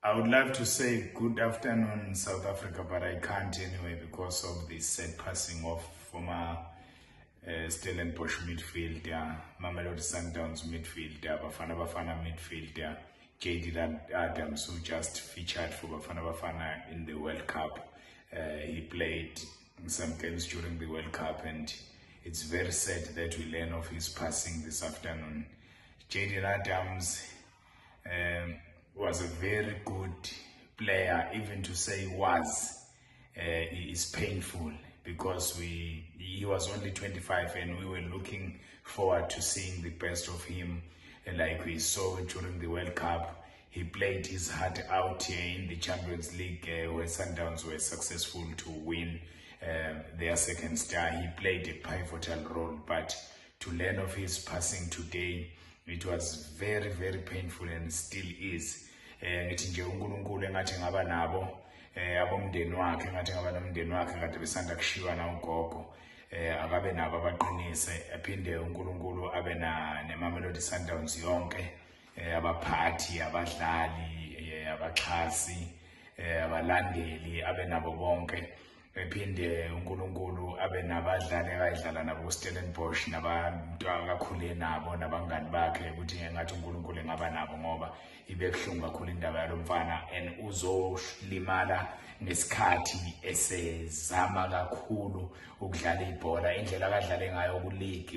I would love to say good afternoon, South Africa, but I can't anyway because of the sad passing of former Stellenbosch midfielder, Mamelodi Sundowns midfielder, Bafana Bafana midfielder, Jayden Adams, who just featured for Bafana Bafana in the World Cup. He played some games during the World Cup, and it's very sad that we learn of his passing this afternoon. Jayden Adams was a very good player. Even to say was is painful because he was only 25 and we were looking forward to seeing the best of him, like we saw during the World Cup. He played his heart out here in the Champions League where Sundowns were successful to win their second star. He played a pivotal role, but to learn of his passing today, it was very, very painful and still is. Ngithi nje uNkulunkulu engathi ngaba nabo abomndeni wakhe, engathi ngaba nomndeni wakhe kade besanda kushiwa na ugogo, akabe nabo abaqinise, aphinde uNkulunkulu abe neMamelodi Sundowns yonke, abaphathi, abadlali, abaxhasi, abalandeli, abe nabo bonke. Ephinde uNkulunkulu abe nabadlali akayidlala nabo uStellenbosch, nabantu akakhule nabo, nabangani bakhe, ukuthi engathi uNkulunkulu engaba nabo, ngoba ibebuhlungu kakhulu indaba yalomfana and uzolimala ngesikhathi esezama kakhulu ukudlala ibhola indlela akadlale ngayo ku-league.